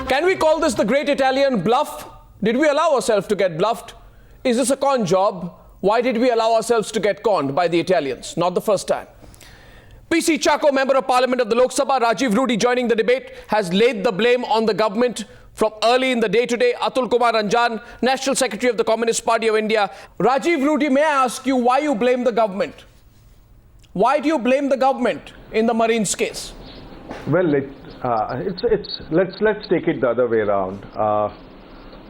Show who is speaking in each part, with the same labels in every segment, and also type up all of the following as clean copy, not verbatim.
Speaker 1: Can we call this the great Italian bluff? Did we allow ourselves to get bluffed? Is this a con job? Why did we allow ourselves to get conned by the Italians? Not the first time. PC Chacko, Member of Parliament of the Lok Sabha, Rajiv Rudi joining the debate, has laid the blame on the government from early in the day today. Atul Kumar Ranjan, National Secretary of the Communist Party of India. Rajiv Rudi, may I ask you why you blame the government? Why do you blame the government in the Marines case?
Speaker 2: Well, let's take it the other way around.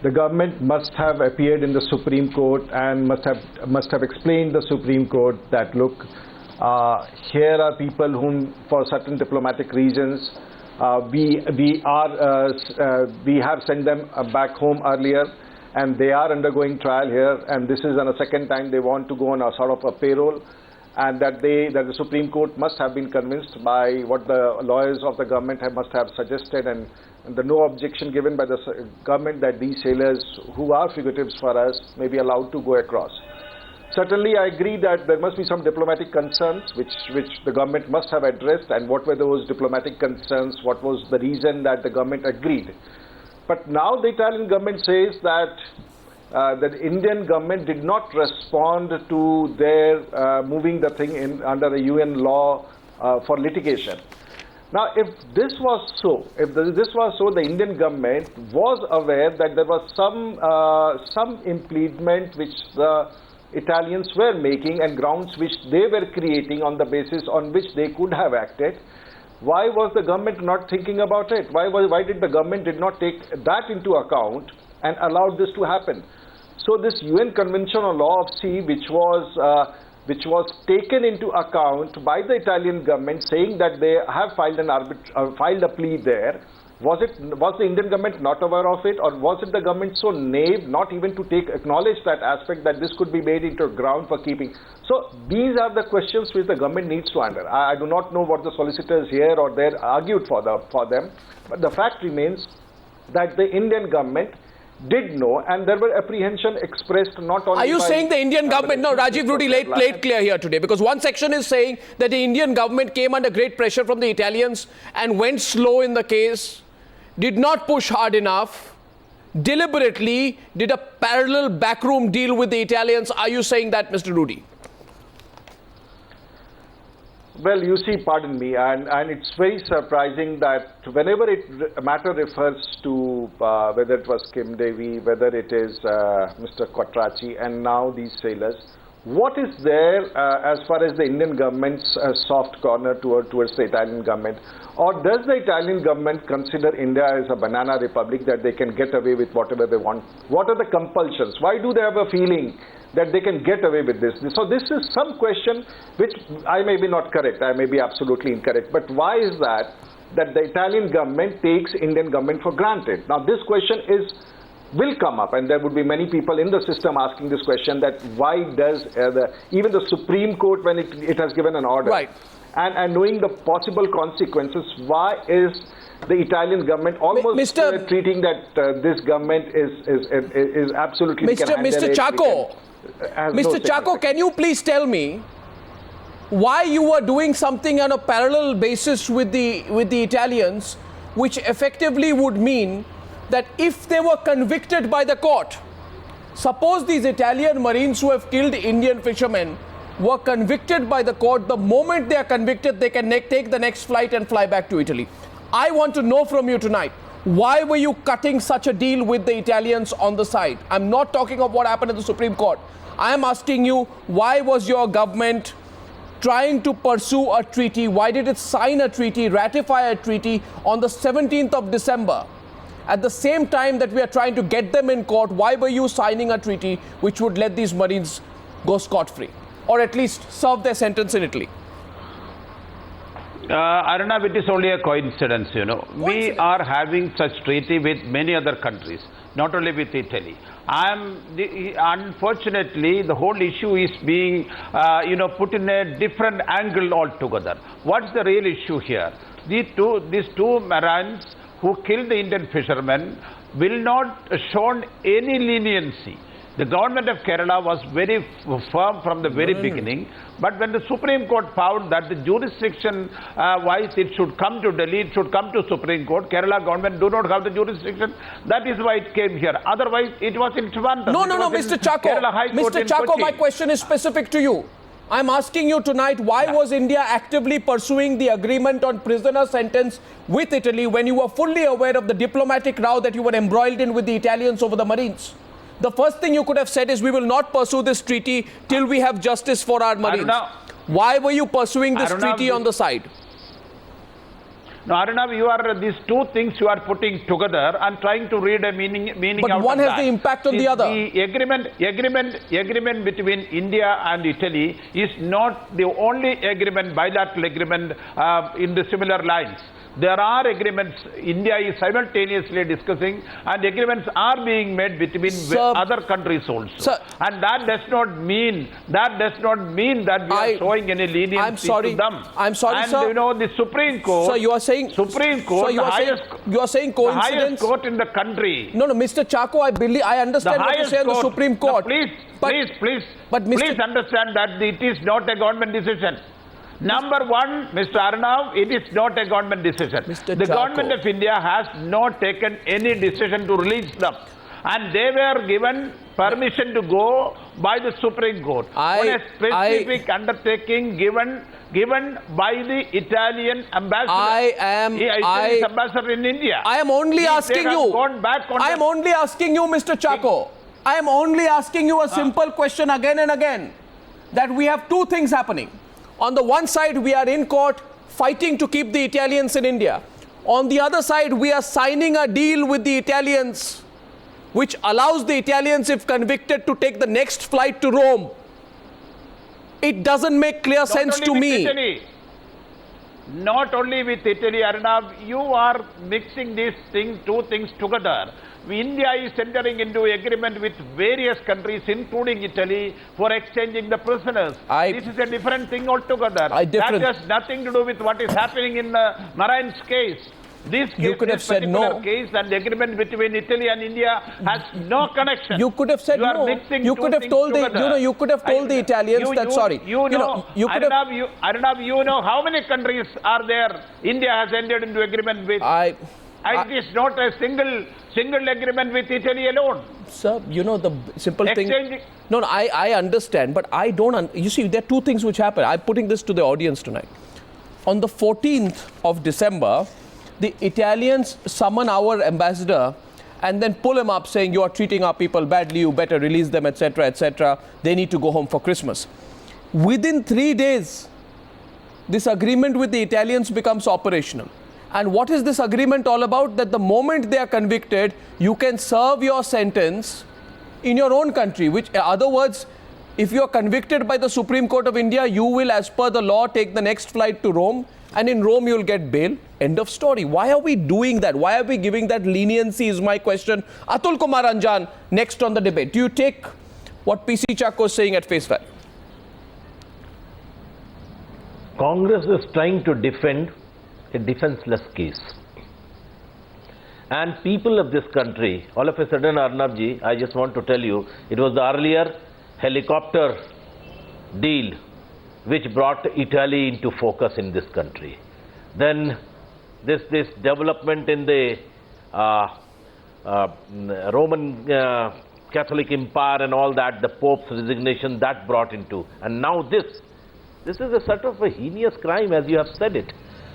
Speaker 2: The government must have appeared in the Supreme Court and must have explained the Supreme Court that look, here are people whom, for certain diplomatic reasons, we have sent them back home earlier, and they are undergoing trial here, and this is on a second time they want to go on a sort of a payroll, and that the Supreme Court must have been convinced by what the lawyers of the government must have suggested, and the no objection given by the government that these sailors who are fugitives for us may be allowed to go across. Certainly, I agree that there must be some diplomatic concerns which the government must have addressed, and what were those diplomatic concerns, what was the reason that the government agreed. But now the Italian government says that the Indian government did not respond to their moving the thing in under a UN law for litigation. Now, if this was so, the Indian government was aware that there was some impediment which the Italians were making and grounds which they were creating on the basis on which they could have acted. Why was the government not thinking about it? Why did the government did not take that into account and allowed this to happen? So this UN Convention on Law of Sea, which was taken into account by the Italian government, saying that they have filed a plea there, was the Indian government not aware of it, or was it the government so naive not even to acknowledge that aspect that this could be made into a ground for keeping? So these are the questions which the government needs to answer. I do not know what the solicitors here or there argued for them, but the fact remains that the Indian government did know, and there were apprehension expressed not only. Are
Speaker 1: you saying the Indian government? No, Rajiv Rudi played clear here today, because one section is saying that the Indian government came under great pressure from the Italians and went slow in the case, did not push hard enough, deliberately did a parallel backroom deal with the Italians. Are you saying that, Mr. Rudi?
Speaker 2: Well, you see, pardon me, and it's very surprising that whenever a matter refers to whether it was Kim Devi, whether it is Mr. Quattracci, and now these sailors, what is there as far as the Indian government's soft corner towards the Italian government? Or does the Italian government consider India as a banana republic that they can get away with whatever they want? What are the compulsions? Why do they have a feeling that they can get away with this? So this is some question which I may be not correct, I may be absolutely incorrect, but why is that the Italian government takes Indian government for granted? Now this question will come up, and there would be many people in the system asking this question, that why does even the Supreme Court, when it has given an order,
Speaker 1: right,
Speaker 2: and knowing the possible consequences, why is the Italian government almost treating that this government is absolutely
Speaker 1: Mr. Chacko, Mr. Chacko, can you please tell me why you were doing something on a parallel basis with the Italians, which effectively would mean that if they were convicted by the court, suppose these Italian Marines who have killed Indian fishermen were convicted by the court, the moment they are convicted, they can take the next flight and fly back to Italy. I want to know from you tonight, why were you cutting such a deal with the Italians on the side? I'm not talking of what happened at the Supreme Court. I am asking you, why was your government trying to pursue a treaty? Why did it sign a treaty, ratify a treaty on the 17th of December? At the same time that we are trying to get them in court, why were you signing a treaty which would let these Marines go scot-free, or at least serve their sentence in Italy?
Speaker 3: I don't know if it is only a coincidence, you know. We are having such treaty with many other countries, not only with Italy. Unfortunately, the whole issue is being, put in a different angle altogether. What's the real issue here? These two Marines who killed the Indian fishermen will not shown any leniency. The government of Kerala was very firm from the very beginning, but when the Supreme Court found that the jurisdiction-wise it should come to Delhi, it should come to Supreme Court, Kerala government do not have the jurisdiction, that is why it came here. Otherwise, it was in Trivandrum.
Speaker 1: No, Mr. Chacko. Mr. Chacko, my question is specific to you. I'm asking you tonight, why was India actively pursuing the agreement on prisoner sentence with Italy when you were fully aware of the diplomatic row that you were embroiled in with the Italians over the Marines? The first thing you could have said is, we will not pursue this treaty till we have justice for our Marines. Why were you pursuing this treaty on the side?
Speaker 3: No, Arnav, these two things you are putting together and trying to read a meaning out of that.
Speaker 1: But one has the impact on the other.
Speaker 3: The agreement between India and Italy is not the only agreement, bilateral agreement in the similar lines. There are agreements India is simultaneously discussing, and agreements are being made between other countries also. And that does not mean that we are showing any leniency to them.
Speaker 1: I'm sorry,
Speaker 3: and
Speaker 1: sir.
Speaker 3: You know, the Supreme Court.
Speaker 1: Sir, you are saying.
Speaker 3: Supreme Court.
Speaker 1: You are saying coincidence.
Speaker 3: The highest court in the country.
Speaker 1: No, Mr. Chacko, I understand what you say on the Supreme Court.
Speaker 3: No, please understand that it is not a government decision. Number one, Mr. Arnav, it is not a government decision. The government of India has not taken any decision to release them. And they were given permission to go by the Supreme Court on a specific undertaking given by the Italian ambassador. Italian ambassador in India.
Speaker 1: I am only asking you. I am only asking you, Mr. Chacko. I am only asking you a simple question again and again. That we have two things happening. On the one side, we are in court fighting to keep the Italians in India. On the other side, we are signing a deal with the Italians, which allows the Italians, if convicted, to take the next flight to Rome. It doesn't make clear sense to me.
Speaker 3: Not only with Italy, Arnav, you are mixing these two things together. India is entering into agreement with various countries, including Italy, for exchanging the prisoners. This is a different thing altogether. That has nothing to do with what is happening in Narayan's case. This particular case and the agreement between Italy and India has no connection.
Speaker 1: You could have said no. You could have told the Italians that sorry.
Speaker 3: Arnav, you know how many countries are there India has entered into agreement with? It is not a single agreement with Italy alone.
Speaker 1: Sir, you know the simple thing. No, I understand, but I don't. You see, there are two things which happen. I'm putting this to the audience tonight. On the 14th of December, the Italians summon our ambassador and then pull him up saying, you are treating our people badly, you better release them, etc., etc. They need to go home for Christmas. Within 3 days, this agreement with the Italians becomes operational. And what is this agreement all about? That the moment they are convicted, you can serve your sentence in your own country. Which, in other words, if you are convicted by the Supreme Court of India, you will, as per the law, take the next flight to Rome. And in Rome, you will get bail. End of story. Why are we doing that? Why are we giving that leniency is my question. Atul Kumar Anjan, next on the debate. Do you take what PC Chacko is saying at face value?
Speaker 4: Congress is trying to defend a defenseless case. And people of this country, all of a sudden, Arnabji, I just want to tell you, it was the earlier helicopter deal which brought Italy into focus in this country. Then this development in the Roman Catholic Empire and all that, the Pope's resignation, that brought into. And now this is a sort of a heinous crime, as you have said it.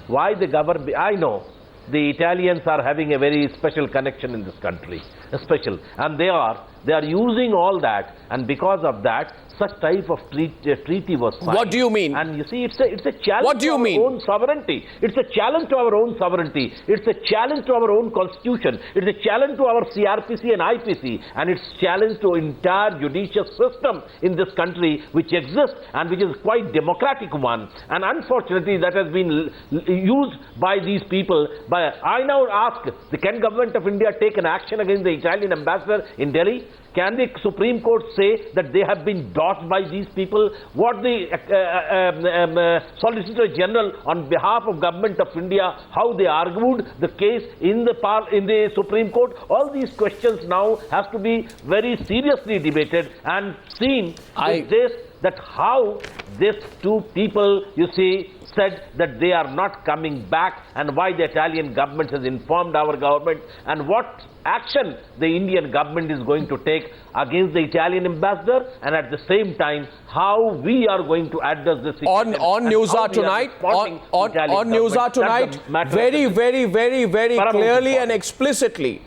Speaker 4: Why the government? I know the Italians are having a very special connection in this country, and they are using all that, and because of that, such type of treaty was signed.
Speaker 1: What do you mean?
Speaker 4: And you see, it's a challenge
Speaker 1: what do you
Speaker 4: to our
Speaker 1: mean?
Speaker 4: own sovereignty. It's a challenge to our own sovereignty. It's a challenge to our own constitution. It's a challenge to our CRPC and IPC, and it's a challenge to entire judicial system in this country, which exists and which is quite democratic one. And unfortunately, that has been used by these people. I now ask, can government of India take an action against the Italian ambassador in Delhi? Can the Supreme Court say that they have been dodged by these people? What the Solicitor General on behalf of Government of India, how they argued the case in the Supreme Court? All these questions now have to be very seriously debated and seen that how these two people, you see, said that they are not coming back, and why the Italian government has informed our government, and what action the Indian government is going to take against the Italian ambassador, and at the same time how we are going to address this situation.
Speaker 1: On Newshour tonight, on Newshour tonight, very clearly and explicitly,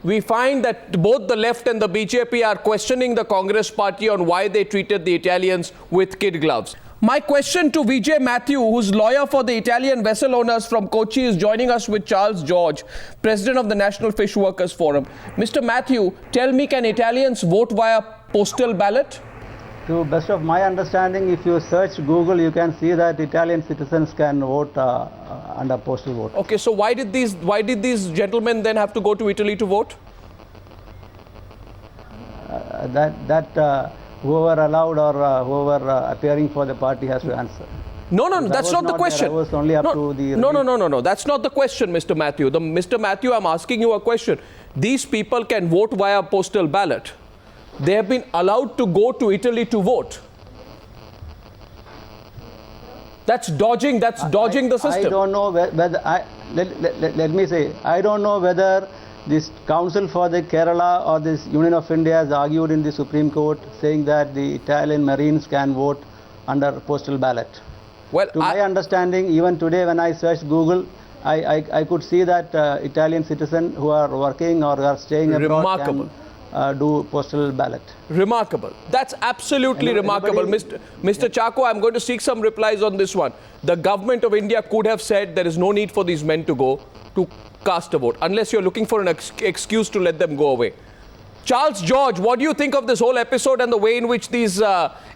Speaker 1: we find that both the left and the BJP are questioning the Congress party on why they treated the Italians with kid gloves. My question to Vijay Matthew, who's lawyer for the Italian vessel owners from Kochi, is joining us with Charles George, president of the National Fish Workers Forum. Mr. Matthew, tell me, can Italians vote via postal ballot?
Speaker 5: To best of my understanding, if you search Google, you can see that Italian citizens can vote under postal vote.
Speaker 1: Okay, so why did these gentlemen then have to go to Italy to vote?
Speaker 5: Whoever allowed or whoever appearing for the party has to answer.
Speaker 1: No, that's not the question.
Speaker 5: Was only up to the
Speaker 1: no, that's not the question, Mr. Matthew. Mr. Matthew, I'm asking you a question. These people can vote via postal ballot. They have been allowed to go to Italy to vote. That's dodging the system.
Speaker 5: I don't know whether, let me say, I don't know whether this Council for the Kerala or this Union of India has argued in the Supreme Court saying that the Italian Marines can vote under postal ballot.
Speaker 1: Well,
Speaker 5: to my understanding, even today when I searched Google, I could see that Italian citizens who are working or are staying abroad can do postal ballot.
Speaker 1: Remarkable. That's absolutely remarkable. Mr. Chacko, I'm going to seek some replies on this one. The government of India could have said there is no need for these men to go to cast a vote, unless you're looking for an excuse to let them go away. Charles George, what do you think of this whole episode and the way in which these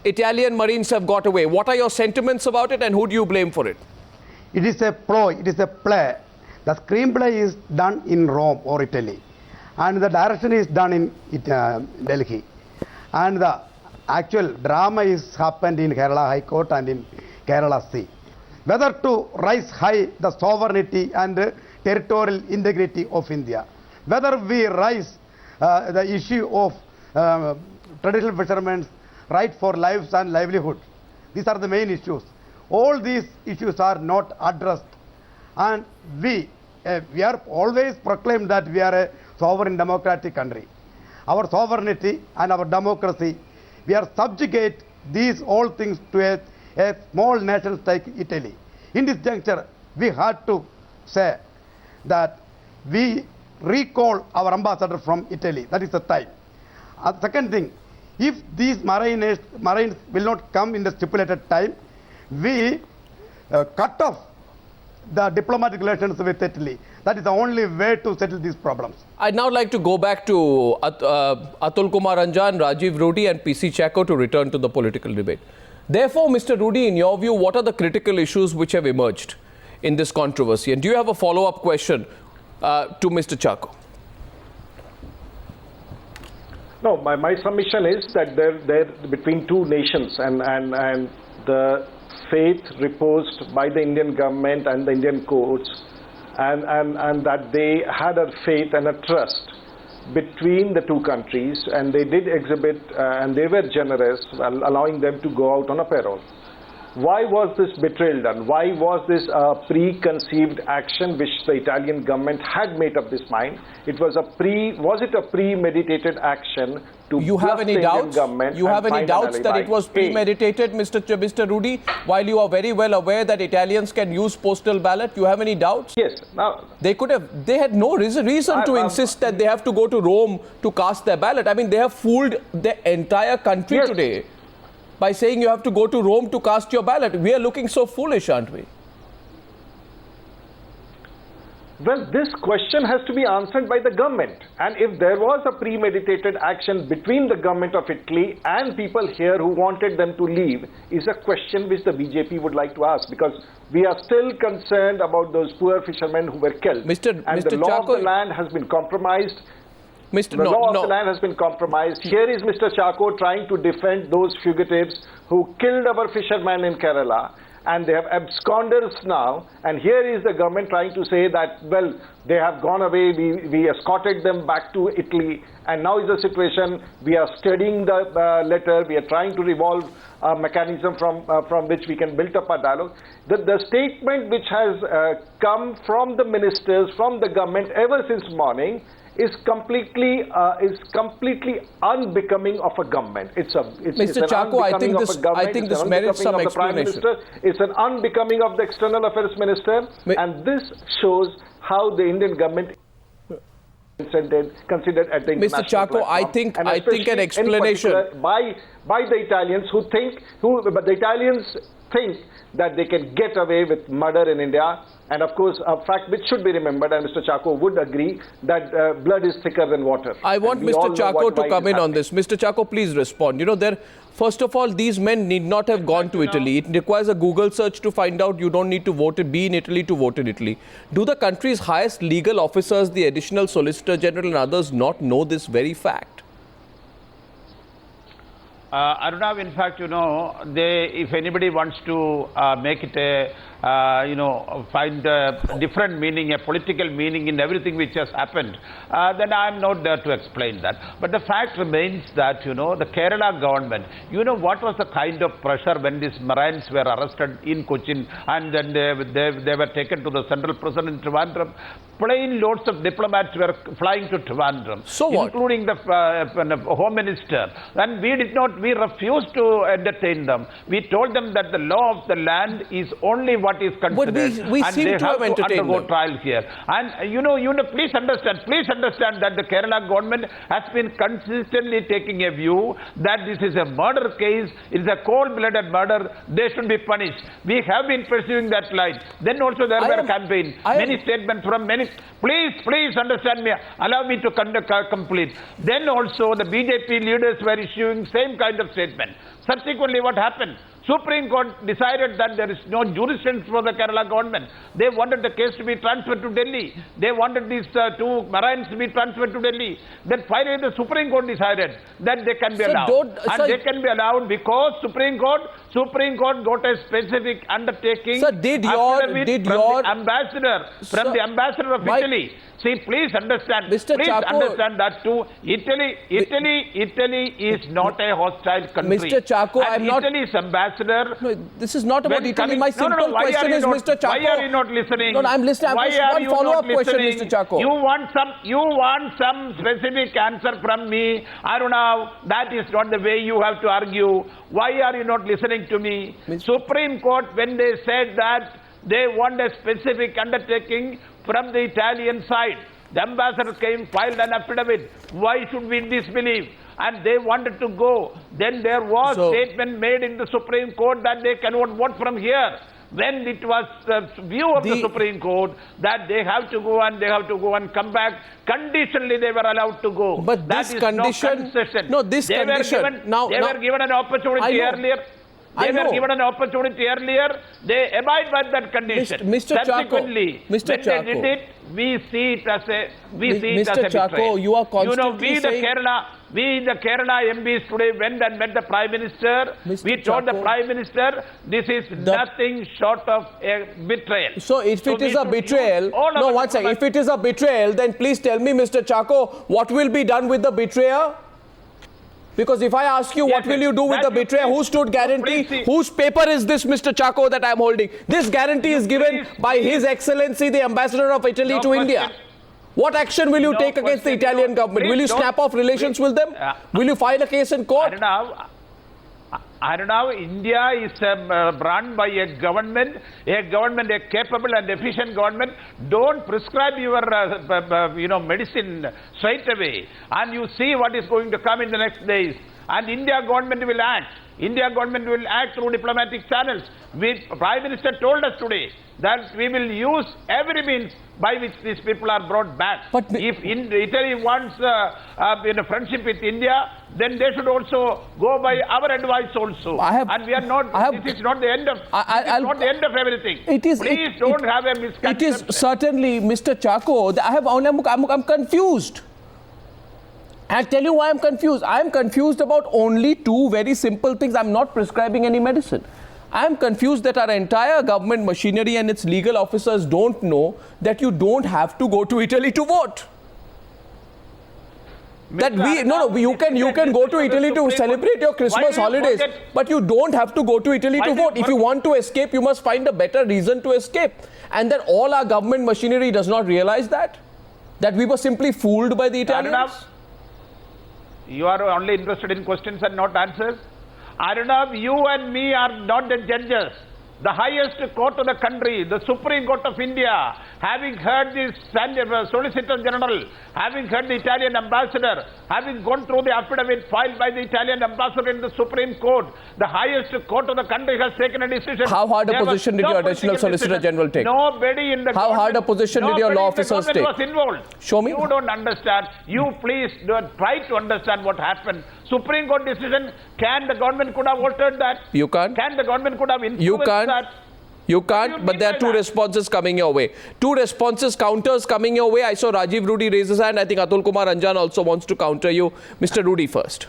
Speaker 1: Italian Marines have got away? What are your sentiments about it, and who do you blame for it?
Speaker 6: It is a ploy, it is a play. The screenplay is done in Rome or Italy, and the direction is done in Delhi. And the actual drama is happened in Kerala High Court and in Kerala Sea. Whether to rise high the sovereignty and territorial integrity of India, whether we rise the issue of traditional fishermen's right for lives and livelihood. These are the main issues. All these issues are not addressed, and we are always proclaimed that we are a sovereign democratic country. Our sovereignty and our democracy, we are subjugate these all things to a small nation like Italy. In this juncture, we had to say that we recall our ambassador from Italy. That is the time. Second thing, if these Marines will not come in the stipulated time, we cut off the diplomatic relations with Italy. That is the only way to settle these problems.
Speaker 1: I'd now like to go back to Atul Kumar Anjan, Rajiv Rudi and PC Chacko to return to the political debate. Therefore, Mr. Rudi, in your view, what are the critical issues which have emerged in this controversy? And do you have a follow-up question to Mr. Chacko?
Speaker 2: No, my submission is that they're between two nations, and the faith reposed by the Indian government and the Indian courts, and that they had a faith and a trust between the two countries, and they did exhibit and they were generous, allowing them to go out on a parole. Why was this betrayal done? Why was this a preconceived action which the Italian government had made up this mind? Was it a premeditated action to
Speaker 1: you have any doubts?
Speaker 2: You
Speaker 1: have any doubts that it was premeditated, Mr. Rudi? While you are very well aware that Italians can use postal ballot, you have any doubts?
Speaker 2: Yes. Now
Speaker 1: they had no reason to insist that they have to go to Rome to cast their ballot. I mean, they have fooled the entire country today by saying you have to go to Rome to cast your ballot. We are looking so foolish, aren't we?
Speaker 2: Well, this question has to be answered by the government. And if there was a premeditated action between the government of Italy and people here who wanted them to leave, is a question which the BJP would like to ask, because we are still concerned about those poor fishermen who were killed.
Speaker 1: Mr.
Speaker 2: The law of the land has been compromised.
Speaker 1: Mr.
Speaker 2: The law of the land has been compromised. Here is Mr. Chako trying to defend those fugitives who killed our fishermen in Kerala, and they have absconders now. And here is the government trying to say that, well, they have gone away, we escorted them back to Italy, and now is the situation, we are studying the letter, we are trying to revolve a mechanism from which we can build up a dialogue. The statement which has come from the ministers, from the government ever since morning, is completely unbecoming of a government.
Speaker 1: Mr. Chako, I think this merits some explanation.
Speaker 2: It's an unbecoming of the External Affairs Minister, and this shows how the Indian government considered at the international
Speaker 1: Mr. Chako,
Speaker 2: platform.
Speaker 1: I think an explanation
Speaker 2: by the Italians but the Italians think that they can get away with murder in India. And of course, a fact which should be remembered, and Mr. Chako would agree, that blood is thicker than water.
Speaker 1: I want Mr. Chako to come in on this. Mr. Chako, please respond. First of all, these men need not have gone to Italy. It requires a Google search to find out. You don't need to be in Italy to vote in Italy. Do the country's highest legal officers, the additional Solicitor General and others, not know this very fact?
Speaker 3: Arnav, in fact, if anybody wants to make it a, find a different meaning, a political meaning in everything which has happened, then I am not there to explain that. But the fact remains that, the Kerala government, what was the kind of pressure when these Marines were arrested in Cochin and then they were taken to the central prison in Trivandrum. Plain loads of diplomats were flying to Trivandrum, including the Home Minister. And we refused to entertain them. We told them that the law of the land is only what is considered.
Speaker 1: But we
Speaker 3: and
Speaker 1: seem
Speaker 3: they
Speaker 1: to have entertained
Speaker 3: undergo
Speaker 1: them.
Speaker 3: trial here. And please understand that the Kerala government has been consistently taking a view that this is a murder case, it is a cold-blooded murder, they should be punished. We have been pursuing that line. Then also there were campaigns, many statements from many. Please understand me. Allow me to complete. Then also the BJP leaders were issuing same kind of statement. Subsequently, what happened? Supreme Court decided that there is no jurisdiction for the Kerala government. They wanted the case to be transferred to Delhi. They wanted these two Marines to be transferred to Delhi. Then finally the Supreme Court decided that they can be allowed. They can be allowed because Supreme Court got a specific undertaking.
Speaker 1: Sir, did your
Speaker 3: ambassador of Italy. See, please understand. Understand that too. Italy is not a hostile country.
Speaker 1: Mr. Chako,
Speaker 3: Italy's ambassador.
Speaker 1: No, this is not about Italy. My simple question is, Mr. Chako.
Speaker 3: Why are you not listening?
Speaker 1: No, I'm listening.
Speaker 3: Why
Speaker 1: one follow-up question, Mr. Chako.
Speaker 3: You want some specific answer from me. I don't know. That is not the way you have to argue. Why are you not listening to me? Supreme Court, when they said that they want a specific undertaking from the Italian side, the ambassador filed an affidavit. Why should we disbelieve? And they wanted to go. Then there was statement made in the Supreme Court that they cannot vote from here. When it was the view of the Supreme Court that they have to go and come back, conditionally they were allowed to go.
Speaker 1: But this condition,
Speaker 3: they were given an opportunity earlier. They were given an opportunity earlier. They abide by that condition.
Speaker 1: Mr.
Speaker 3: Subsequently, when they did it, we see it as a betrayal.
Speaker 1: You are constantly
Speaker 3: We, the Kerala MPs today went and met the Prime Minister. We told the Prime Minister, this is nothing short of a betrayal.
Speaker 1: So if it is a betrayal, if it is a betrayal, then please tell me, Mr. Chako, what will be done with the betrayer? Because if I ask you what will you do with the betrayer, who stood guarantee? Whose paper is this, Mr. Chako, that I am holding? This guarantee is given by His Excellency, the Ambassador of Italy to India. What action will you take against the Italian government? Will you snap off relations with them? Will you file a case in court?
Speaker 3: I don't know. India is run by a government, a capable and efficient government. Don't prescribe your medicine straight away, and you see what is going to come in the next days. And India government will act. India government will act through diplomatic channels. Prime Minister told us today that we will use every means by which these people are brought back. But if Italy wants friendship with India, then they should also go by our advice also. And we are not. This is not the end of. Not the end of everything. Please don't have a misconception.
Speaker 1: It is certainly, Mr. Chako. I'm confused. I'll tell you why I'm confused. I'm confused about only two very simple things. I'm not prescribing any medicine. I'm confused that our entire government machinery and its legal officers don't know that you don't have to go to Italy to vote. That you can go to Italy to celebrate your Christmas holidays, but you don't have to go to Italy to vote. If you want to escape, you must find a better reason to escape. And that all our government machinery does not realize that we were simply fooled by the Italians.
Speaker 3: You are only interested in questions and not answers. Arnav, you and me are not the judges. The highest court of the country, the Supreme Court of India, having heard the Solicitor General, having heard the Italian ambassador, having gone through the affidavit filed by the Italian ambassador in the Supreme Court, the highest court of the country has taken a decision.
Speaker 1: How hard a position did your additional Solicitor General take?
Speaker 3: Nobody in the
Speaker 1: How hard a position did your law officers take?
Speaker 3: Was involved.
Speaker 1: Show me.
Speaker 3: You don't understand. You please try to understand what happened. Supreme Court decision, can the government could have altered that?
Speaker 1: You can't.
Speaker 3: Can the government could have influenced that?
Speaker 1: You can't, but there are two responses coming your way. Two responses, counters coming your way. I saw Rajiv Rudy raise his hand. I think Atul Kumar Anjan also wants to counter you. Mr. Rudy first.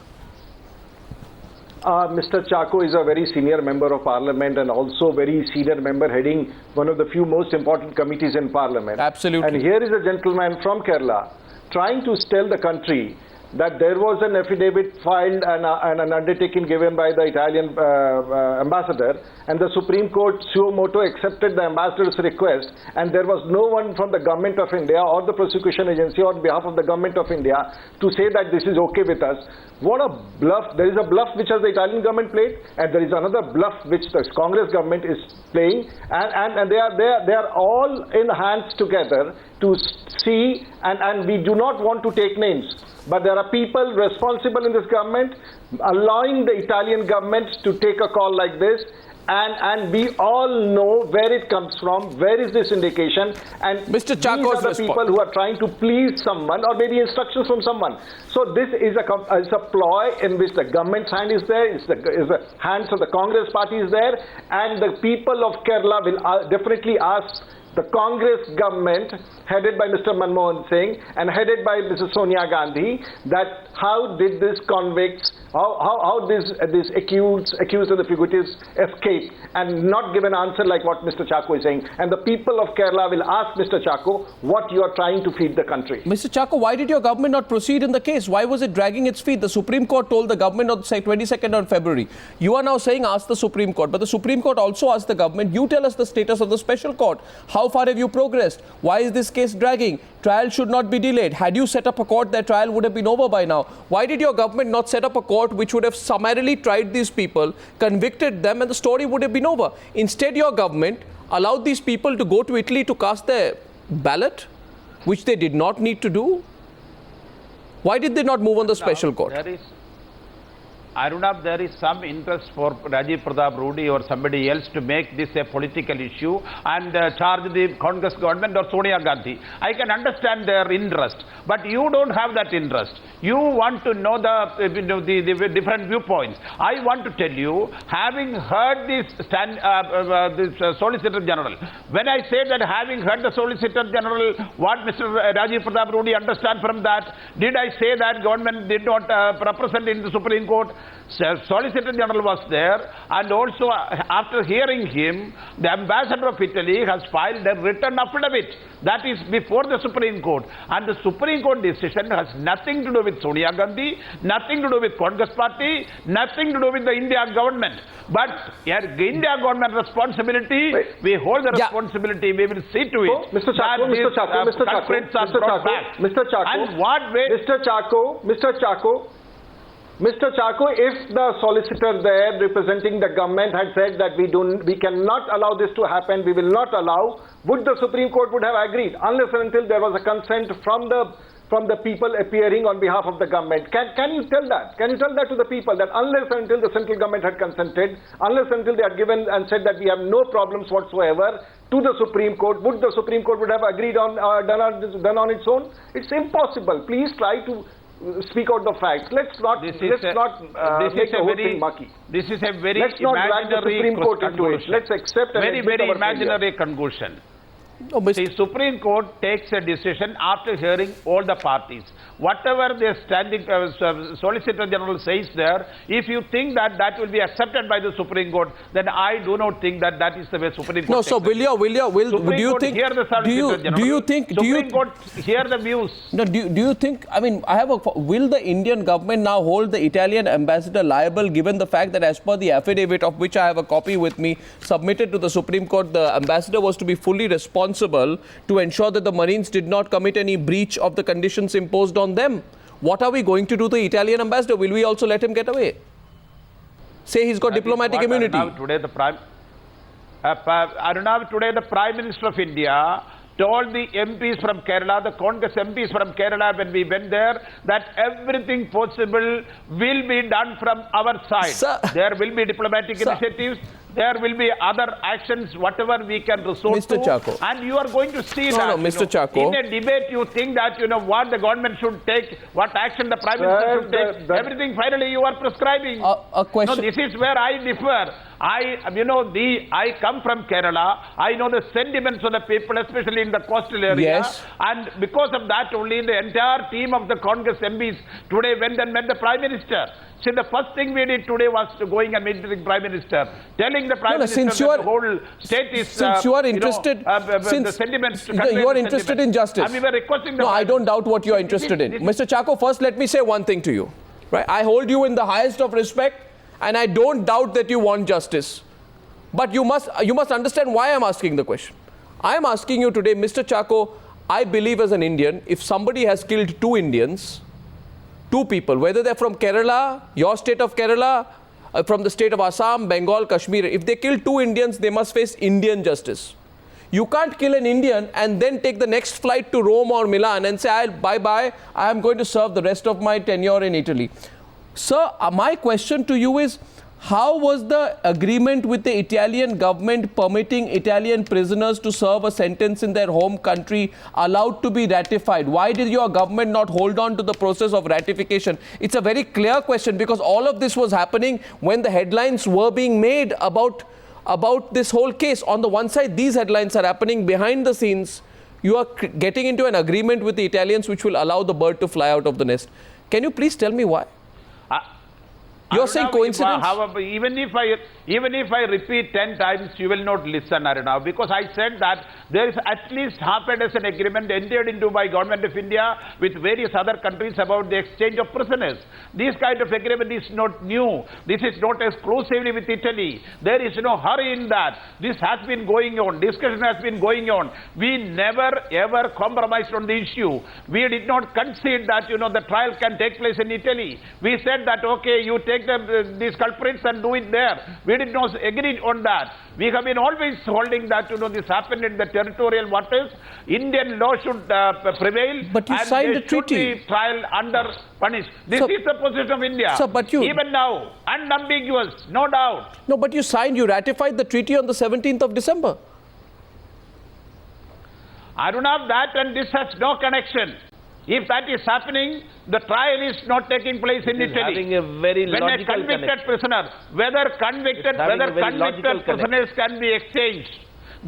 Speaker 2: Mr. Chacko is a very senior member of parliament and also very senior member heading one of the few most important committees in parliament.
Speaker 1: Absolutely.
Speaker 2: And here is a gentleman from Kerala trying to tell the country that there was an affidavit filed and an undertaking given by the Italian ambassador, and the Supreme Court suo moto accepted the ambassador's request, and there was no one from the government of India or the prosecution agency on behalf of the government of India to say that this is okay with us. What a bluff. There is a bluff which has the Italian government played, and there is another bluff which the Congress government is playing, and they are all in hands together to see, and we do not want to take names, but there are people responsible in this government allowing the Italian government to take a call like this, and we all know where it comes from, where is this indication, and
Speaker 1: Mr. Chacko's
Speaker 2: these are the people who are trying to please someone or maybe instructions from someone. So this is a ploy in which the government's hand is there, is the hands of the Congress party is there, and the people of Kerala will definitely ask the Congress government headed by Mr. Manmohan Singh and headed by Mrs. Sonia Gandhi, that how did this convicts, how these accused and the fugitives escape and not give an answer like what Mr. Chacko is saying. And the people of Kerala will ask Mr. Chacko what you are trying to feed the country.
Speaker 1: Mr. Chacko, why did your government not proceed in the case? Why was it dragging its feet? The Supreme Court told the government on 22nd of February. You are now saying ask the Supreme Court, but the Supreme Court also asked the government, you tell us the status of the special court. How far have you progressed? Why is this case dragging? Trial should not be delayed. Had you set up a court, that trial would have been over by now. Why did your government not set up a court which would have summarily tried these people, convicted them, and the story would have been over? Instead, your government allowed these people to go to Italy to cast their ballot, which they did not need to do. Why did they not move on the special court?
Speaker 3: Arunab, there is some interest for Rajiv Pratap Rudy or somebody else to make this a political issue and charge the Congress government or Sonia Gandhi. I can understand their interest, but you don't have that interest. You want to know the different viewpoints. I want to tell you, having heard this Solicitor General, when I say that having heard the Solicitor General, what Mr. Rajiv Pratap Rudy understand from that, did I say that government did not represent in the Supreme Court? Solicitor General was there, and also after hearing him, the ambassador of Italy has filed a written affidavit that is before the Supreme Court, and the Supreme Court decision has nothing to do with Sonia Gandhi, nothing to do with Congress party, nothing to do with the India government. But India government responsibility, we hold the responsibility, we will see to it.
Speaker 2: Mr. Chacko, Mr. Chacko, if the solicitor there representing the government had said that we cannot allow this to happen, we will not allow, would the Supreme Court would have agreed unless and until there was a consent from the people appearing on behalf of the government? Can you tell that? Can you tell that to the people, that unless and until the central government had consented, unless and until they had given and said that we have no problems whatsoever to the Supreme Court, would the SupremeUrt would have agreed on done on its own? It's impossible. Please try to speak out the facts. Let's not make the whole thing mucky.
Speaker 3: This is a very
Speaker 2: let's not drag the Supreme Court into it. Let's accept
Speaker 3: very imaginary conclusion.
Speaker 1: No,
Speaker 3: The Supreme Court takes a decision after hearing all the parties. Whatever the standing Solicitor General says there, if you think that that will be accepted by the Supreme Court, then I do not think that that is the way Supreme Court.
Speaker 1: No, so do you think?
Speaker 3: Hear the Solicitor General. Supreme Court hear the views.
Speaker 1: No, do you think? I mean, will the Indian government now hold the Italian ambassador liable, given the fact that, as per the affidavit of which I have a copy with me, submitted to the Supreme Court, the ambassador was to be fully responsible to ensure that the Marines did not commit any breach of the conditions imposed on them? What are we going to do to the Italian ambassador? Will we also let him get away? Say he's got diplomatic immunity.
Speaker 3: Today the Prime Minister of India told the MPs from Kerala, the Congress MPs from Kerala, when we went there, that everything possible will be done from our side.
Speaker 1: Sir.
Speaker 3: There will be diplomatic initiatives. There will be other actions, whatever we can resort
Speaker 1: Mr.
Speaker 3: to.
Speaker 1: Chacko.
Speaker 3: And you are going to see
Speaker 1: No, Mr. Chacko.
Speaker 3: In a debate, you think that, what the government should take, what action the Prime Minister should take. Everything finally you are prescribing.
Speaker 1: A question.
Speaker 3: No, this is where I differ. I come from Kerala. I know the sentiments of the people, especially in the coastal area.
Speaker 1: Yes.
Speaker 3: And because of that only, the entire team of the Congress MPs today went and met the Prime Minister. See, the first thing we did today was to going and meet the Prime Minister, telling the Prime Minister that the whole state is...
Speaker 1: Since you are interested...
Speaker 3: the sentiments...
Speaker 1: You are interested in justice.
Speaker 3: And we were requesting the...
Speaker 1: No, I don't doubt what you are interested in. Mr. Chacko, first let me say one thing to you. Right? I hold you in the highest of respect, and I don't doubt that you want justice. But you must understand why I'm asking the question. I'm asking you today, Mr. Chacko, I believe as an Indian, if somebody has killed two Indians, two people, whether they're from Kerala, your state of Kerala, from the state of Assam, Bengal, Kashmir, if they kill two Indians, they must face Indian justice. You can't kill an Indian and then take the next flight to Rome or Milan and say, bye-bye, I am going to serve the rest of my tenure in Italy. Sir, my question to you is, how was the agreement with the Italian government permitting Italian prisoners to serve a sentence in their home country allowed to be ratified? Why did your government not hold on to the process of ratification? It's a very clear question, because all of this was happening when the headlines were being made about this whole case. On the one side, these headlines are happening behind the scenes. You are getting into an agreement with the Italians which will allow the bird to fly out of the nest. Can you please tell me why? You're saying coincidence?
Speaker 3: However, even if I repeat 10 times, you will not listen, Arnav, because I said that there is at least half a dozen agreement entered into by Government of India with various other countries about the exchange of prisoners. This kind of agreement is not new. This is not exclusively with Italy. There is no hurry in that. This has been going on. Discussion has been going on. We never ever compromised on the issue. We did not concede that the trial can take place in Italy. We said that okay, you take these culprits and do it there. We did not agree on that. We have been always holding that this happened in the territorial waters. Indian law should prevail.
Speaker 1: But you signed the treaty.
Speaker 3: Should be trial under punished. This is the position of India.
Speaker 1: Sir, but you...
Speaker 3: Even now, unambiguous, no doubt.
Speaker 1: No, but you ratified the treaty on the 17th of December. I
Speaker 3: don't have that, and this has no connection. If that is happening, the trial is not taking place in Italy.
Speaker 4: Having a very
Speaker 3: when a convicted prisoner, whether convicted prisoners can be exchanged,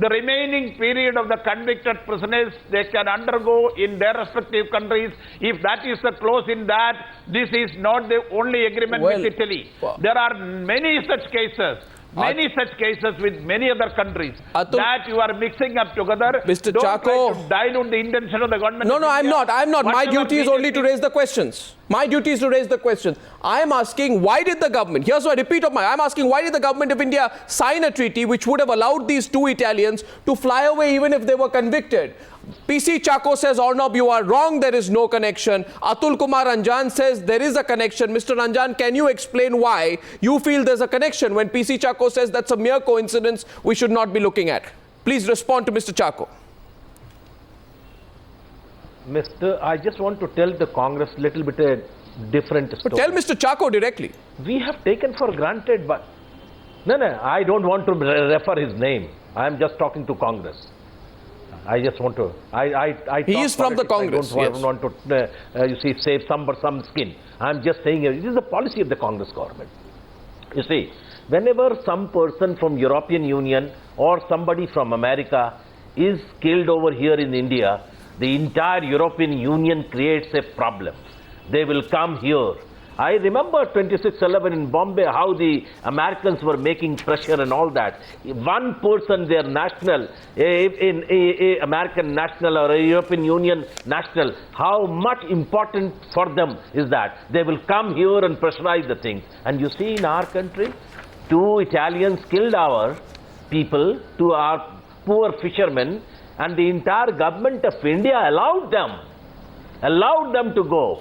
Speaker 3: the remaining period of the convicted prisoners, they can undergo in their respective countries. If that is the clause in that, this is not the only agreement with Italy. There are many such cases. Many such cases with many other countries that you are mixing up together.
Speaker 1: Mr.
Speaker 3: Don't
Speaker 1: Chacko,
Speaker 3: try to dilute the intention of the government.
Speaker 1: No, I'm not. My duty is only to raise the questions. My duty is to raise the questions. I am asking, why did the government, here's a repeat of I'm asking, why did the government of India sign a treaty which would have allowed these two Italians to fly away even if they were convicted? PC Chacko says, Arnab, you are wrong, there is no connection. Atul Kumar Ranjan says there is a connection. Mr. Ranjan, can you explain why you feel there's a connection when PC Chacko says that's a mere coincidence we should not be looking at? Please respond to Mr. Chacko.
Speaker 4: I just want to tell the Congress a little bit a different story.
Speaker 1: But tell Mr. Chacko directly.
Speaker 4: We have taken for granted, but... No, I don't want to refer his name. I am just talking to Congress. I just want to...
Speaker 1: He is from the Congress.
Speaker 4: I don't want to, save some skin. I'm just saying it is the policy of the Congress government. You see, whenever some person from European Union or somebody from America is killed over here in India, the entire European Union creates a problem. They will come here. I remember 26/11 in Bombay, how the Americans were making pressure and all that. One person, their national, a American national or a European Union national, how much important for them is that? They will come here and pressurize the things. And you see in our country, 2 Italians killed our people, to our poor fishermen, and the entire government of India allowed them to go.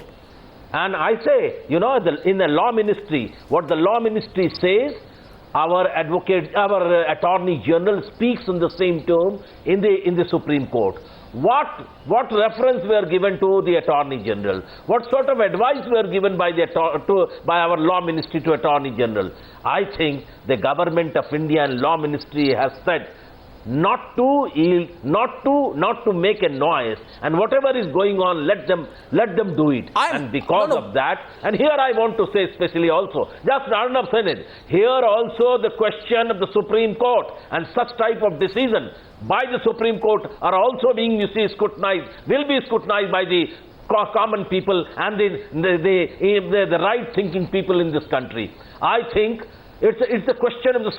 Speaker 4: And I say, you know, in the law ministry, what the law ministry says, our attorney general speaks in the same term in the Supreme Court. What reference were given to the attorney general? What sort of advice were given by our law ministry to attorney general? I think the government of India and law ministry has said not to yield, not to make a noise, and whatever is going on, let them do it. And because of that, and here I want to say especially also, just Arnab said it, here also the question of the Supreme Court and such type of decision by the Supreme Court are also being, you see, scrutinized, will be scrutinized by the common people and the right-thinking people in this country. I think it's the question of the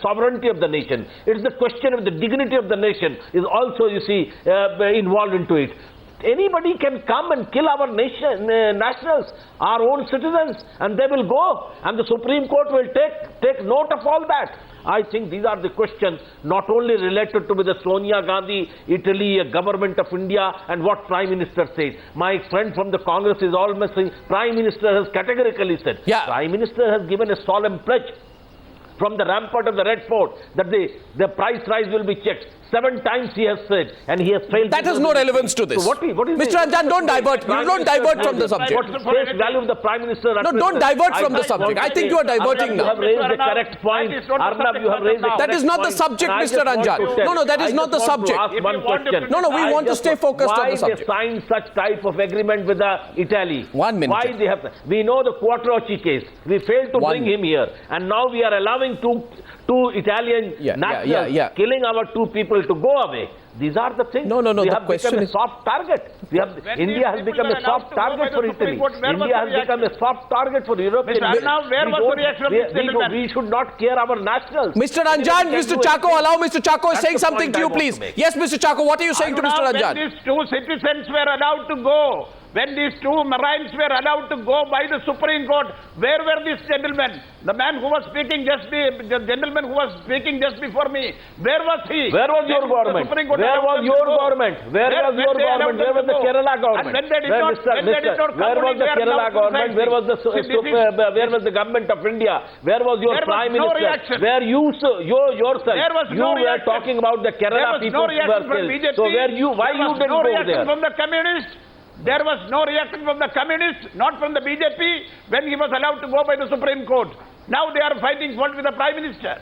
Speaker 4: sovereignty of the nation. It's the question of the dignity of the nation is also, you see, involved into it. Anybody can come and kill our nationals, our own citizens, and they will go. And the Supreme Court will take note of all that. I think these are the questions not only related to the Sonia Gandhi, Italy, government of India, and what Prime Minister says. My friend from the Congress is almost saying, Prime Minister has categorically said, Prime Minister has given a solemn pledge from the rampart of the Red Fort that the price rise will be checked. 7 times he has said, and he has failed.
Speaker 1: That has no relevance to this.
Speaker 4: So what is
Speaker 1: Mr. Ranjan, don't divert. You don't divert from the subject.
Speaker 4: What is the face value of the Prime Minister?
Speaker 1: No, don't divert from the subject. I think you are diverting now.
Speaker 4: You have raised the correct point. Arnab, you have raised the correct point.
Speaker 1: That is not the subject, Mr. Ranjan. No, that is not the subject. No, we want to stay focused on the subject.
Speaker 4: Why they signed such type of agreement with Italy?
Speaker 1: 1 minute.
Speaker 4: Why they have? We know the Quattrocchi case. We failed to bring him here, and now we are allowing two Italian nationals killing our 2 people to go away. These are the things.
Speaker 1: No.
Speaker 4: We
Speaker 1: the
Speaker 4: have
Speaker 1: question
Speaker 4: become
Speaker 1: is
Speaker 4: a soft target. India has become a soft target for Italy. India has become a soft target for European Union.
Speaker 3: Where was the reaction of this gentleman?
Speaker 4: We should not care our nationals.
Speaker 1: Mr. Ranjan, Mr. Chako, allow Mr. Chako is saying something to you, please. Yes, Mr. Chako, what are you saying to Mr. Ranjan?
Speaker 3: When these 2 citizens were allowed to go, when these 2 Marines were allowed to go by the Supreme Court, where were these gentlemen? The man who was speaking the gentleman who was speaking just before me, where was he?
Speaker 4: Where was your government? Where was your government? Where was your government? Where was the Kerala government? Where was the Kerala government? Where was the government of India? Where was your Prime Minister? Where you yourself, you were talking about the Kerala people who were killed. So why you didn't go there?
Speaker 3: From the communists. There was no reaction from the communists, not from the BJP, when he was allowed to go by the Supreme Court. Now they are fighting fault with the Prime Minister.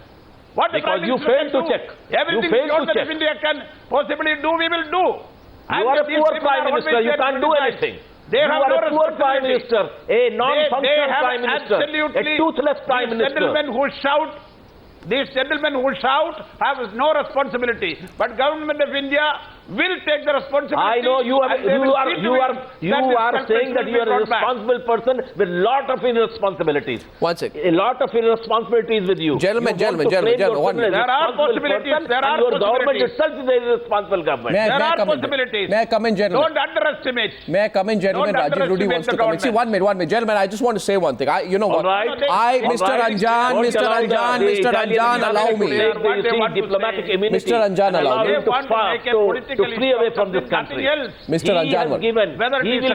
Speaker 3: What the Prime Minister
Speaker 4: failed to check.
Speaker 3: Everything that India can possibly do, we will do.
Speaker 4: You are a poor Prime Minister. You can't do anything. You are a poor Prime Minister, a non-functional Prime Minister, a toothless Prime Minister.
Speaker 3: These gentlemen who shout have no responsibility. But government of India will take the responsibility.
Speaker 4: I know you are saying that you are a responsible person with a lot of irresponsibilities.
Speaker 1: 1 second.
Speaker 4: A lot of irresponsibilities with you.
Speaker 1: Gentlemen.
Speaker 3: There are possibilities.
Speaker 4: Your government itself is a irresponsible government.
Speaker 1: There are possibilities. May I come in, gentlemen?
Speaker 3: Don't underestimate.
Speaker 1: May I come in, gentlemen? Rajiv Rudy wants to come in. See, 1 minute. Gentlemen, I just want to say one thing. You know what? Mr. Ranjan, allow me.
Speaker 4: Diplomatic immunity.
Speaker 1: Mr. Ranjan, allow me.
Speaker 4: To flee away from this country.
Speaker 1: Mr. Ranjan,
Speaker 3: he will be
Speaker 4: the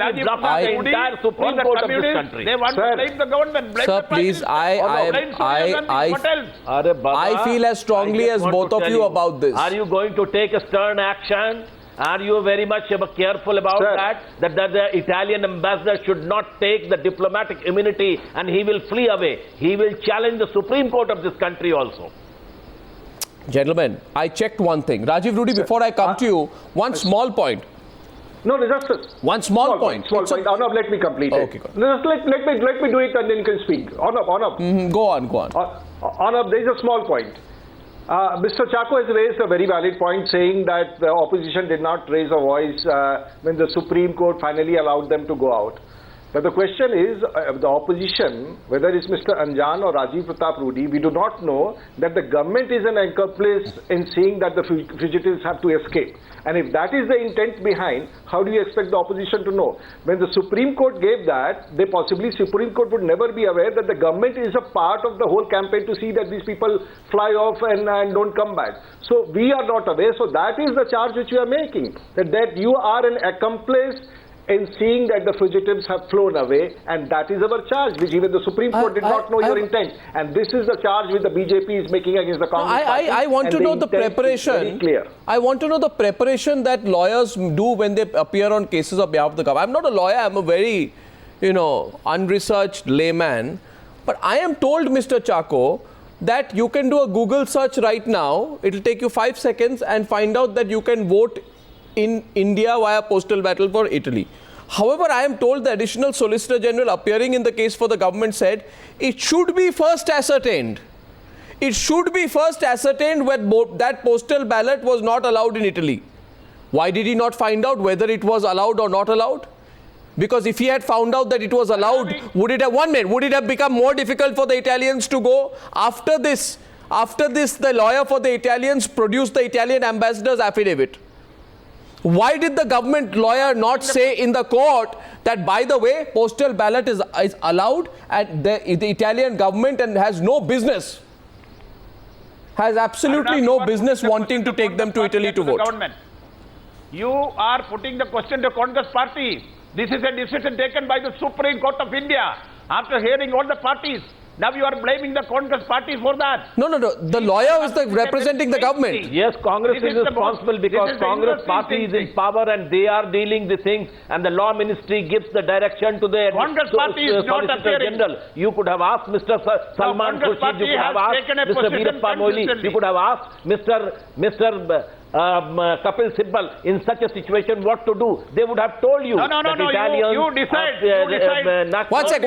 Speaker 4: entire Supreme Court of this country.
Speaker 3: They want to blame the government.
Speaker 1: Sir, please, I feel as strongly as both of you about this.
Speaker 4: Are you going to take a stern action? Are you very much careful about that the Italian ambassador should not take the diplomatic immunity and he will flee away? He will challenge the Supreme Court of this country also.
Speaker 1: Gentlemen, I checked one thing. Rajiv Rudy, before I come to you, one small point.
Speaker 2: No, just
Speaker 1: one small point.
Speaker 2: Arnab, let me complete it.
Speaker 1: Okay,
Speaker 2: just let me do it and then you can speak. Arnab.
Speaker 1: Go on.
Speaker 2: Arnab, there is a small point. Mr. Chako has raised a very valid point, saying that the opposition did not raise a voice when the Supreme Court finally allowed them to go out. But the question is, the opposition, whether it's Mr. Anjan or Rajiv Pratap Rudy, we do not know that the government is an accomplice in seeing that the fugitives have to escape. And if that is the intent behind, how do you expect the opposition to know? When the Supreme Court gave that, Supreme Court would never be aware that the government is a part of the whole campaign to see that these people fly off and don't come back. So we are not aware. So that is the charge which you are making, that you are an accomplice in seeing that the fugitives have flown away, and that is our charge, which even the Supreme Court did not know your intent. And this is the charge which the BJP is making against the Congress party.
Speaker 1: I want to know the preparation.
Speaker 2: Very clear.
Speaker 1: I want to know the preparation that lawyers do when they appear on cases on behalf of the government. I'm not a lawyer. I'm a very, unresearched layman. But I am told, Mr. Chako, that you can do a Google search right now. It'll take you 5 seconds and find out that you can vote in India via postal ballot for Italy. However, I am told the additional Solicitor General appearing in the case for the government said it should be first ascertained. It should be first ascertained that postal ballot was not allowed in Italy. Why did he not find out whether it was allowed or not allowed? Because if he had found out that it was allowed, would it have become more difficult for the Italians to go? After this, the lawyer for the Italians produced the Italian ambassador's affidavit. Why did the government lawyer not say in the court that, by the way, postal ballot is allowed and the Italian government has no business, has absolutely no business wanting to take them to Italy to vote?
Speaker 3: You are putting the question to Congress party. This is a decision taken by the Supreme Court of India after hearing all the parties. Now you are blaming the Congress party for that.
Speaker 1: No. The lawyer is representing the government.
Speaker 4: Yes, Congress is responsible because Congress party is in power and they are dealing the things, and the law ministry gives the direction to the
Speaker 3: Congress party is not appearing.
Speaker 4: General. You could have asked Mr. Salman Khurshid, you could have asked Mr. Veerappa Moily, you could have asked Mr. Kapil Sibal in such a situation what to do. They would have told you.
Speaker 3: No. You decide.
Speaker 1: One sec.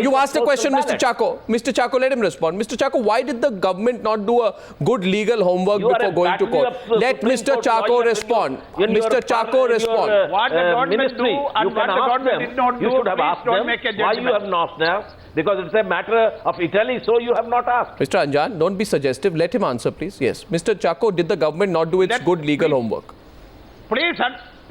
Speaker 1: You asked a question, Mr. Chako. Mr. Chako, let him respond. Mr. Chako, why did the government not do a good legal homework before going to court? Let Mr. Chako respond. Mr. Chako respond.
Speaker 3: What the government do and what the government did not do,
Speaker 4: you should have asked them. Why you have not asked? Because it's a matter of Italy, so you have not asked.
Speaker 1: Mr. Anjan, don't be suggestive. Let him answer, please. Yes. Mr. Chako, did the government not do its good legal homework?
Speaker 3: Please,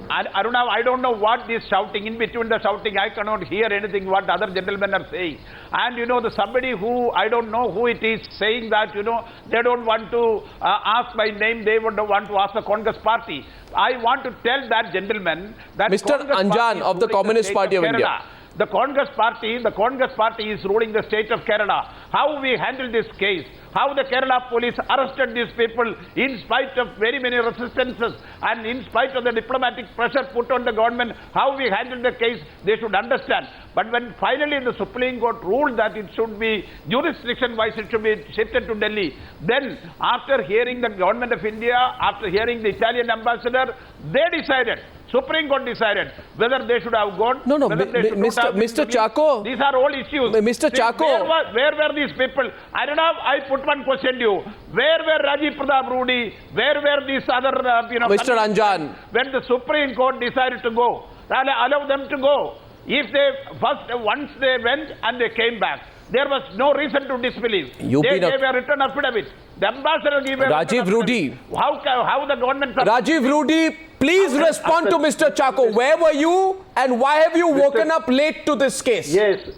Speaker 3: Aruna, I don't know what this shouting. In between the shouting, I cannot hear anything what other gentlemen are saying. And somebody who, I don't know who it is, saying that, they don't want to ask my name, they would want to ask the Congress party. I want to tell that gentleman that
Speaker 1: Mr. Anjan of the Communist Party of India.
Speaker 3: The Congress party is ruling the state of Kerala. How we handle this case, how the Kerala police arrested these people in spite of very many resistances and in spite of the diplomatic pressure put on the government, how we handled the case, they should understand. But when finally the Supreme Court ruled that it should be jurisdiction-wise, it should be shifted to Delhi, then after hearing the government of India, after hearing the Italian ambassador, they decided. Supreme Court decided whether they should have gone.
Speaker 1: No, Mr. Chako.
Speaker 3: These are all issues.
Speaker 1: Mr. Chako.
Speaker 3: Where were these people? I don't know. I put one question to you. Where were Rajiv Pratap Rudy? Where were these other,
Speaker 1: Mr. Anjan.
Speaker 3: When the Supreme Court decided to go, allow them to go. If they once they went and they came back, there was no reason to disbelieve. They gave a written affidavit. The ambassador gave a
Speaker 1: Rajiv Rudy.
Speaker 3: How the government...
Speaker 1: Rajiv Rudy, please respond to Mr. Chako. Where were you and why have you woken up late to this case?
Speaker 2: Yes.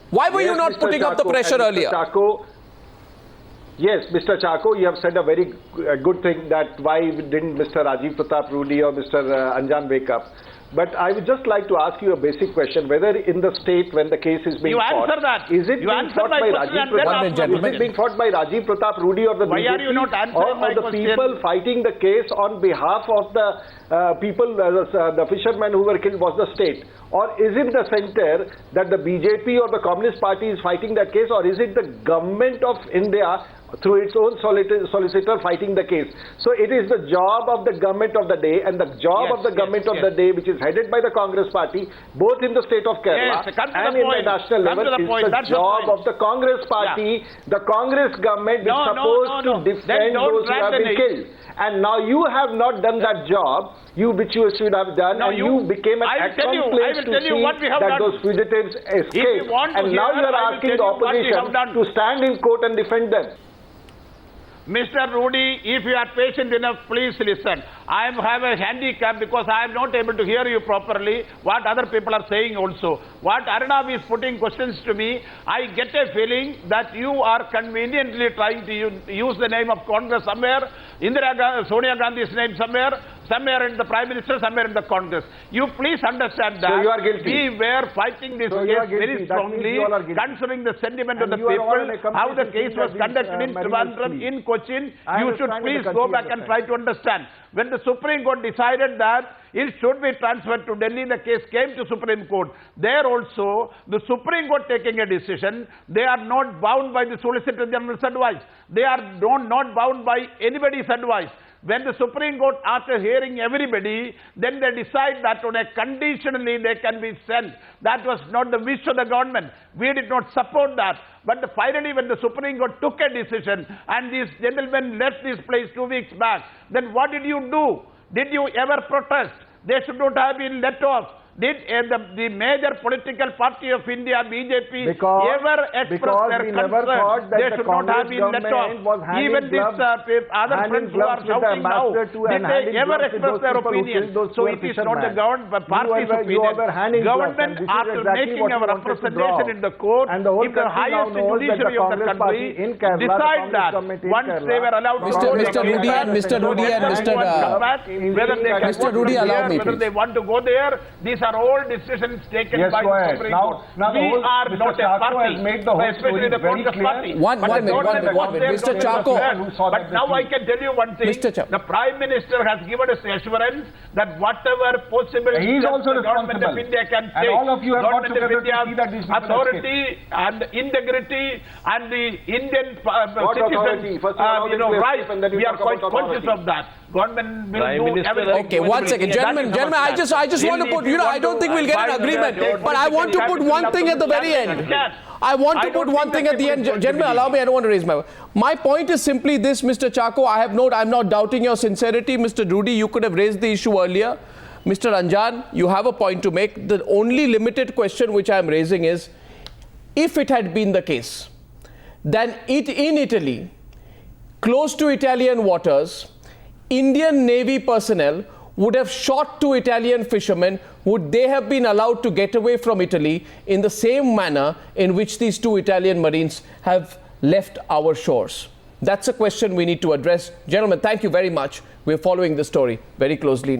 Speaker 1: Why were you not putting up the pressure earlier?
Speaker 2: Yes, Mr. Chako, you have said a very good thing that why didn't Mr. Rajiv Pratap Rudy or Mr. Anjan wake up. But I would just like to ask you a basic question, whether in the state when the case is being fought, is it being fought by Rajiv Pratap Rudy or the BJP, or the people fighting the case on behalf of the people, the fishermen who were killed was the state? Or is it the center that the BJP or the Communist Party is fighting that case, or is it the government of India through its own solicitor fighting the case. So it is the job of the government of the day, and the job of the government of the day, which is headed by the Congress party, both in the state of Kerala and in the national level, is the job of the Congress party, the Congress government is supposed to defend those who have been killed. And now you have not done that job, which you should have done, and you became an accomplice to see that those fugitives escaped. And now you are asking the opposition to stand in court and defend them.
Speaker 3: Mr. Rudy, if you are patient enough, please listen. I have a handicap because I am not able to hear you properly, what other people are saying also. What Arnav is putting questions to me, I get a feeling that you are conveniently trying to use the name of Congress somewhere, Sonia Gandhi's name somewhere in the Prime Minister, somewhere in the Congress. You please understand that
Speaker 2: so you are guilty.
Speaker 3: We were fighting this case very strongly, considering the sentiment of the people, how the case was conducted in Trivandrum, in Cochin. You should please go back and try to understand. When the Supreme Court decided that it should be transferred to Delhi, the case came to Supreme Court. There also, the Supreme Court taking a decision, they are not bound by the Solicitor General's advice. They are not bound by anybody's advice. When the Supreme Court, after hearing everybody, then they decide that on a conditionally they can be sent. That was not the wish of the government. We did not support that. But finally, when the Supreme Court took a decision and these gentlemen left this place 2 weeks back, then what did you do? Did you ever protest? They should not have been let off. Did the major political party of India, BJP, ever express their concern? They should not have been let off. Even these other friends who are shouting now, did they ever express their opinion? So it is not the party's opinion. Government, after making our representation in the court, if the highest judiciary of the country decide that once they were allowed to go,
Speaker 1: Mr. Rudy, allow me,
Speaker 3: whether they want to go there, these are all decisions taken by the Supreme Court. We are not a party, especially the Congress party.
Speaker 1: One minute, Mr. Chacko.
Speaker 3: But now I can tell you one thing. The Prime Minister has given us assurance that whatever possible the government of India can take, government of India's authority and integrity and the Indian citizens' rights, we are quite conscious of that. Government will do everything.
Speaker 1: Okay, one second. Gentlemen, I just want to put, I don't think we'll get an agreement, but I want to put one thing at the very end. I want to put one thing at the end. Gentlemen, allow me, I don't want to raise my voice. My point is simply this, Mr. Chacko, I'm not doubting your sincerity. Mr. Rudy, you could have raised the issue earlier. Mr. Ranjan, you have a point to make. The only limited question which I am raising is, if it had been the case, then in Italy, close to Italian waters, Indian Navy personnel would have shot 2 Italian fishermen. Would they have been allowed to get away from Italy in the same manner in which these 2 Italian Marines have left our shores? That's a question we need to address. Gentlemen, thank you very much. We're following the story very closely.